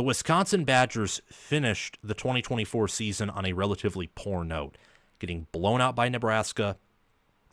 The Wisconsin Badgers finished the 2024 season on a relatively poor note, getting blown out by Nebraska,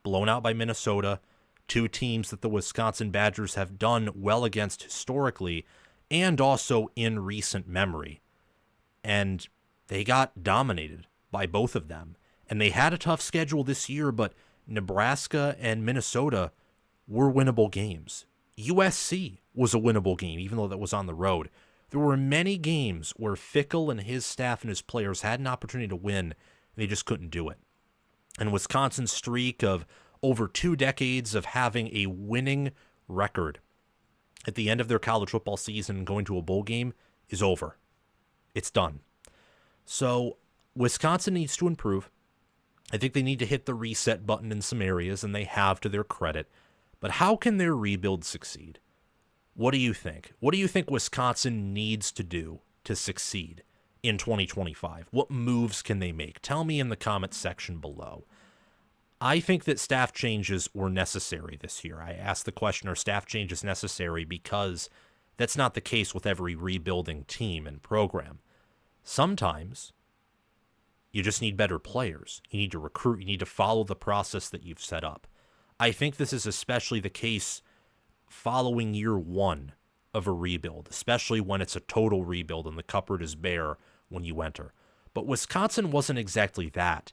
blown out by Minnesota, two teams that the Wisconsin Badgers have done well against historically and also in recent memory. And they got dominated by both of them. And they had a tough schedule this year, but Nebraska and Minnesota were winnable games. USC was a winnable game, even though that was on the road. There were many games where Fickell and his staff and his players had an opportunity to win, and they just couldn't do it. And Wisconsin's streak of over 2 decades of having a winning record at the end of their college football season going to a bowl game is over. It's done. So Wisconsin needs to improve. I think they need to hit the reset button in some areas, and they have to their credit. But how can their rebuild succeed? What do you think? What do you think Wisconsin needs to do to succeed in 2025? What moves can they make? Tell me in the comments section below. I think that staff changes were necessary this year. I asked the question, are staff changes necessary? Because that's not the case with every rebuilding team and program. Sometimes you just need better players. You need to recruit. You need to follow the process that you've set up. I think this is especially the case following year one of a rebuild, especially when it's a total rebuild and the cupboard is bare when you enter. But Wisconsin wasn't exactly that.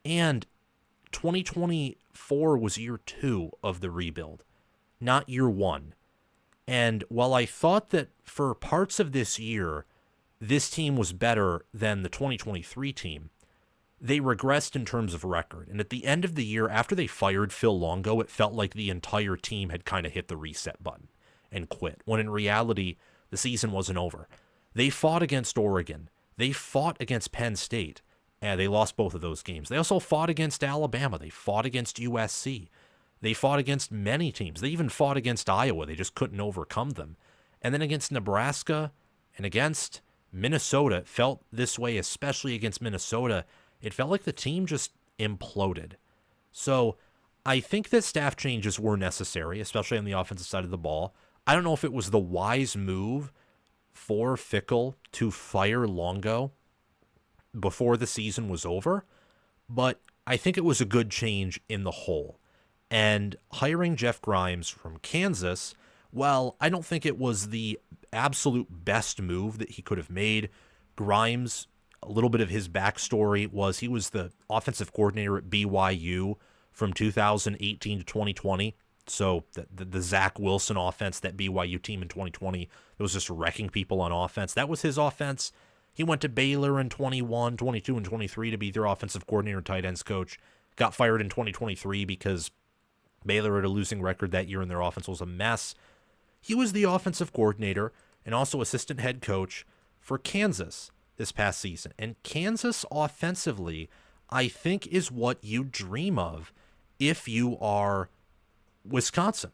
And 2024 was year 2 of the rebuild, not year 1. And while I thought that for parts of this year, this team was better than the 2023 team, they regressed in terms of record. And at the end of the year, after they fired Phil Longo, it felt like the entire team had kind of hit the reset button and quit, when in reality, the season wasn't over. They fought against Oregon. They fought against Penn State, and they lost both of those games. They also fought against Alabama. They fought against USC. They fought against many teams. They even fought against Iowa. They just couldn't overcome them. And then against Nebraska and against Minnesota, it felt this way, especially against Minnesota. It felt like the team just imploded. So I think that staff changes were necessary, especially on the offensive side of the ball. I don't know if it was the wise move for Fickell to fire Longo before the season was over, but I think it was a good change in the whole. And hiring Jeff Grimes from Kansas, well, I don't think it was the absolute best move that he could have made. Grimes, a little bit of his backstory was he was the offensive coordinator at BYU from 2018 to 2020. So the Zach Wilson offense, that BYU team in 2020, it was just wrecking people on offense. That was his offense. He went to Baylor in 21, 22, and 23 to be their offensive coordinator and tight ends coach. Got fired in 2023 because Baylor had a losing record that year and their offense was a mess. He was the offensive coordinator and also assistant head coach for Kansas this past season. And Kansas offensively, I think, is what you dream of if you are Wisconsin.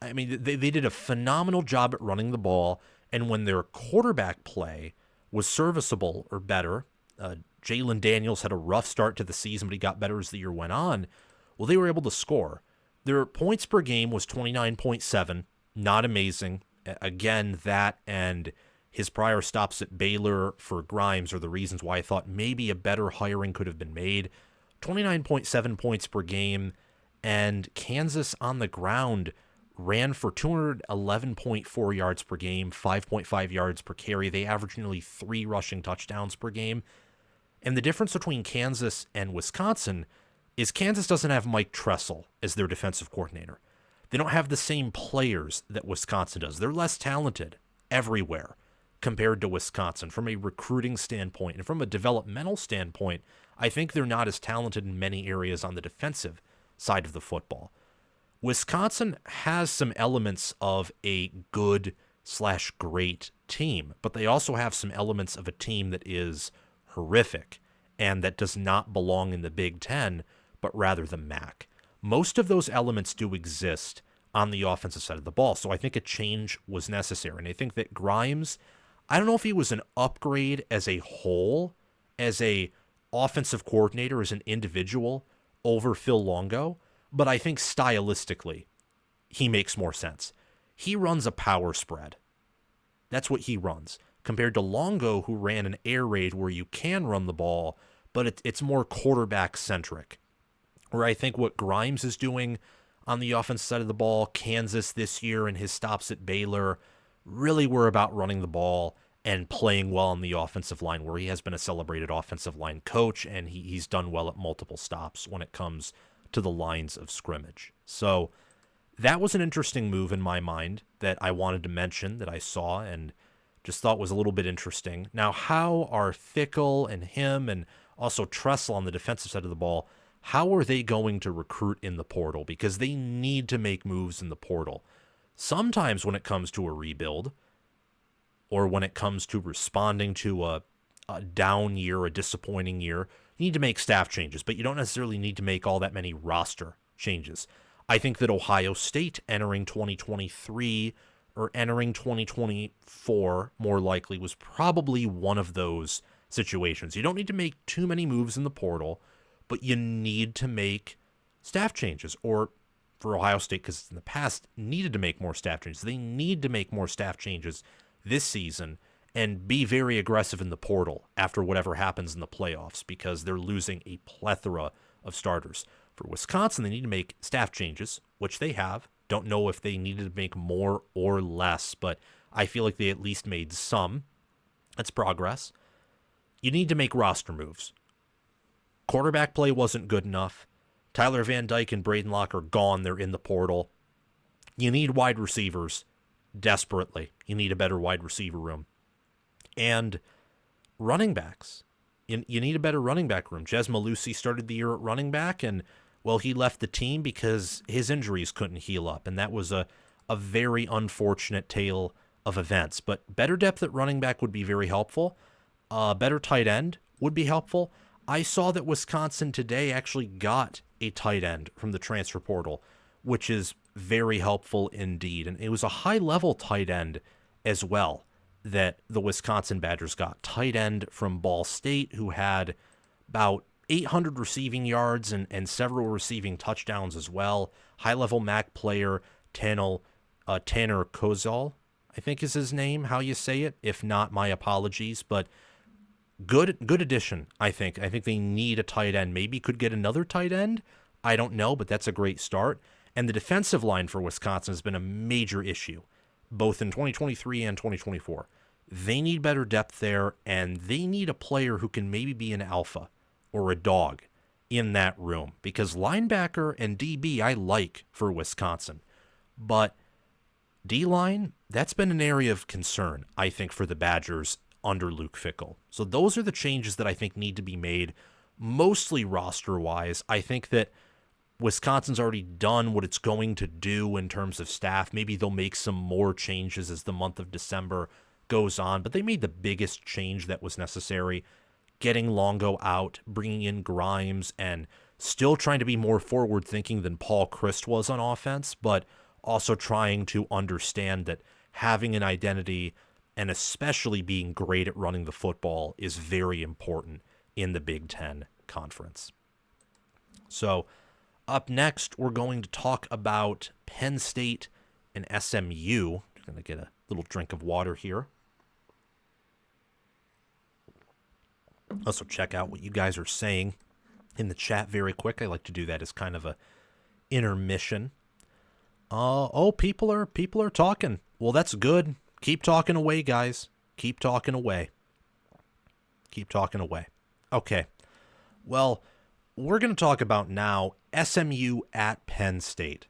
I mean, they did a phenomenal job at running the ball, and when their quarterback play was serviceable or better, Jalen Daniels had a rough start to the season, but he got better as the year went on. Well, they were able to score. Their points per game was 29.7, not amazing. Again, that and his prior stops at Baylor for Grimes are the reasons why I thought maybe a better hiring could have been made. 29.7 points per game, and Kansas on the ground ran for 211.4 yards per game, 5.5 yards per carry. They averaged nearly 3 rushing touchdowns per game. And the difference between Kansas and Wisconsin is Kansas doesn't have Mike Tressel as their defensive coordinator. They don't have the same players that Wisconsin does. They're less talented everywhere compared to Wisconsin from a recruiting standpoint. And from a developmental standpoint, I think they're not as talented in many areas on the defensive side of the football. Wisconsin has some elements of a good/great team, but they also have some elements of a team that is horrific and that does not belong in the Big Ten, but rather the MAC. Most of those elements do exist on the offensive side of the ball, so I think a change was necessary. And I think that Grimes, I don't know if he was an upgrade as a whole, as a offensive coordinator, as an individual over Phil Longo, but I think stylistically, he makes more sense. He runs a power spread. That's what he runs. compared to Longo, who ran an air raid where you can run the ball, but it's more quarterback-centric. Where I think what Grimes is doing on the offensive side of the ball, Kansas this year and his stops at Baylor, really were about running the ball and playing well on the offensive line, where he has been a celebrated offensive line coach, and he's done well at multiple stops when it comes to the lines of scrimmage. So that was an interesting move in my mind that I wanted to mention, that I saw and just thought was a little bit interesting. Now, how are Fickell and him and also Tressel on the defensive side of the ball, how are they going to recruit in the portal? Because they need to make moves in the portal. Sometimes when it comes to a rebuild, or when it comes to responding to a down year, a disappointing year, you need to make staff changes, but you don't necessarily need to make all that many roster changes. I think that Ohio State entering 2023 or entering 2024 more likely was probably one of those situations. You don't need to make too many moves in the portal, but you need to make staff changes. Or for Ohio State, because in the past needed to make more staff changes, they need to make more staff changes this season and be very aggressive in the portal after whatever happens in the playoffs, because they're losing a plethora of starters. For Wisconsin, they need to make staff changes, which they have. Don't know if they needed to make more or less, but I feel like they at least made some. That's progress. You need to make roster moves. Quarterback play wasn't good enough. Tyler Van Dyke and Braden Locke are gone. They're in the portal. You need wide receivers desperately. You need a better wide receiver room. And running backs. You need a better running back room. Jez Malusi started the year at running back, and, well, he left the team because his injuries couldn't heal up, and that was a very unfortunate tale of events. But better depth at running back would be very helpful. Better tight end would be helpful. I saw that Wisconsin today actually got a tight end from the transfer portal, which is very helpful indeed. And it was a high-level tight end as well that the Wisconsin Badgers got. Tight end from Ball State, who had about 800 receiving yards and several receiving touchdowns as well. High-level MAC player Tanner Kozol, I think is his name, how you say it. If not, my apologies. But good addition, I think. I think they need a tight end. Maybe could get another tight end. I don't know, but that's a great start. And the defensive line for Wisconsin has been a major issue, both in 2023 and 2024. They need better depth there, and they need a player who can maybe be an alpha or a dog in that room. Because linebacker and DB I like for Wisconsin. But D-line, that's been an area of concern, I think, for the Badgers under Luke Fickell. So those are the changes that I think need to be made, mostly roster-wise. I think that Wisconsin's already done what it's going to do in terms of staff. Maybe they'll make some more changes as the month of December goes on, but they made the biggest change that was necessary, getting Longo out, bringing in Grimes, and still trying to be more forward-thinking than Paul Chryst was on offense, but also trying to understand that having an identity and especially being great at running the football is very important in the Big Ten Conference. So up next, we're going to talk about Penn State and SMU. I'm going to get a little drink of water here. Also, check out what you guys are saying in the chat very quick. I like to do that as kind of a intermission. People are talking. Well, that's good. Keep talking away, guys. Keep talking away. Keep talking away. Okay. Well, we're going to talk about now SMU at Penn State.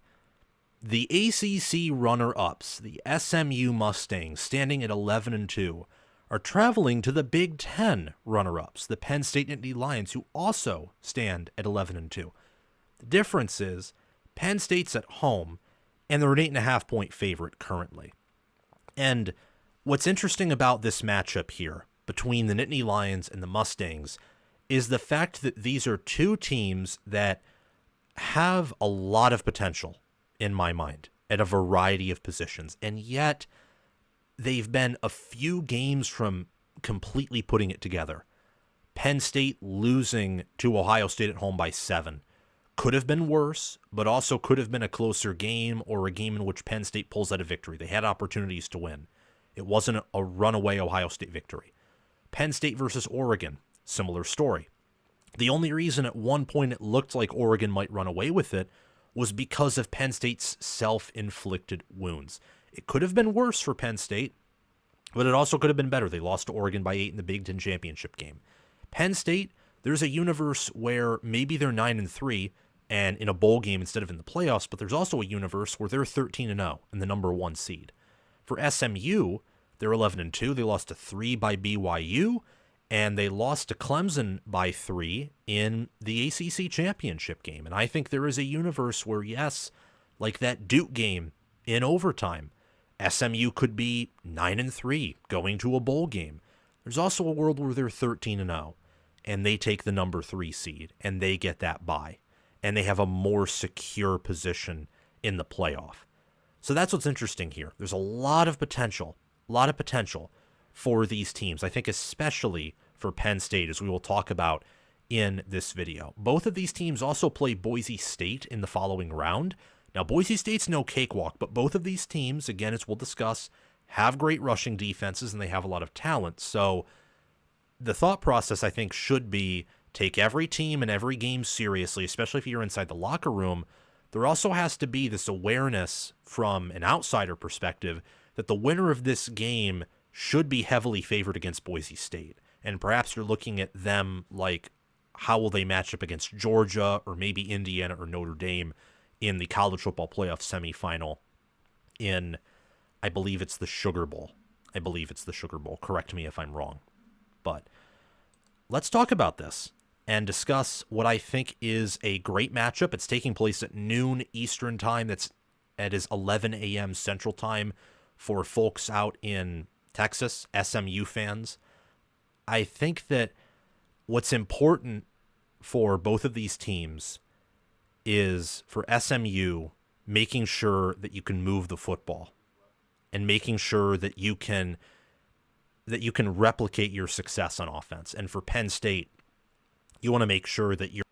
The ACC runner-ups, the SMU Mustangs, standing at 11-2, are traveling to the Big Ten runner-ups, the Penn State Nittany Lions, who also stand at 11-2. The difference is Penn State's at home, and they're an 8.5-point favorite currently. And what's interesting about this matchup here between the Nittany Lions and the Mustangs is the fact that these are two teams that have a lot of potential, in my mind, at a variety of positions. And yet, they've been a few games from completely putting it together. Penn State losing to Ohio State at home by 7. Could have been worse, but also could have been a closer game or a game in which Penn State pulls out a victory. They had opportunities to win. It wasn't a runaway Ohio State victory. Penn State versus Oregon, similar story. The only reason at one point it looked like Oregon might run away with it was because of Penn State's self-inflicted wounds. It could have been worse for Penn State, but it also could have been better. They lost to Oregon by 8 in the Big Ten championship game. Penn State, there's a universe where maybe they're 9-3 and in a bowl game instead of in the playoffs, but there's also a universe where they're 13-0 and the number 1 seed. For SMU, they're 11-2. They lost to 3 by BYU, and they lost to Clemson by 3 in the ACC championship game. And I think there is a universe where, yes, like that Duke game in overtime, SMU could be 9-3 going to a bowl game. There's also a world where they're 13-0 and they take the number 3 seed and they get that bye and they have a more secure position in the playoff. So that's what's interesting here. There's a lot of potential for these teams. I think especially for Penn State, as we will talk about in this video. Both of these teams also play Boise State in the following round. Now, Boise State's no cakewalk, but both of these teams, again, as we'll discuss, have great rushing defenses and they have a lot of talent. So the thought process, I think, should be take every team and every game seriously, especially if you're inside the locker room. There also has to be this awareness from an outsider perspective that the winner of this game should be heavily favored against Boise State. And perhaps you're looking at them like, how will they match up against Georgia or maybe Indiana or Notre Dame in the college football playoff semifinal in, I believe it's the Sugar Bowl. Correct me if I'm wrong. But let's talk about this and discuss what I think is a great matchup. It's taking place at noon Eastern time. It is 11 a.m. Central time for folks out in Texas, SMU fans. I think that what's important for both of these teams is for SMU making sure that you can move the football and making sure that you can replicate your success on offense. And for Penn State, you want to make sure that you're...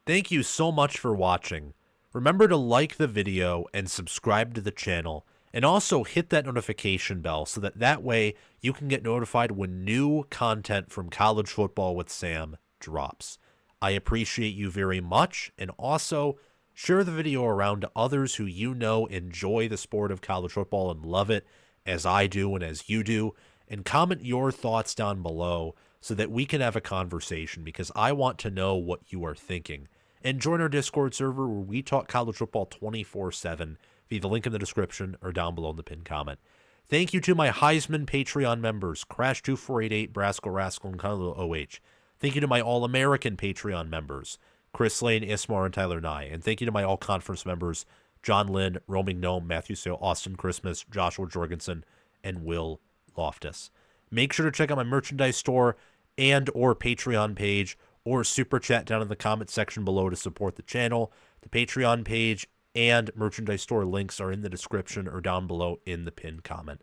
Thank you so much for watching. Remember to like the video and subscribe to the channel, and also hit that notification bell so that way you can get notified when new content from College Football with Sam drops. I appreciate you very much, and also share the video around to others who you know enjoy the sport of college football and love it as I do and as you do, and comment your thoughts down below so that we can have a conversation, because I want to know what you are thinking. And join our Discord server where we talk college football 24/7 via the link in the description or down below in the pinned comment. Thank you to my Heisman Patreon members, Crash2488, Brascal Rascal, and Kylo OH. Thank you to my All-American Patreon members, Chris Lane, Ismar, and Tyler Nye. And thank you to my All-Conference members, John Lynn, Roaming Gnome, Matthew Sale, Austin Christmas, Joshua Jorgensen, and Will Loftus. Make sure to check out my merchandise store and or Patreon page, or super chat down in the comment section below to support the channel. The Patreon page and merchandise store links are in the description or down below in the pinned comment.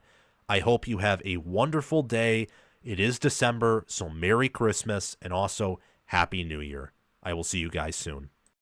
I hope you have a wonderful day. It is December, so Merry Christmas and also Happy New Year. I will see you guys soon.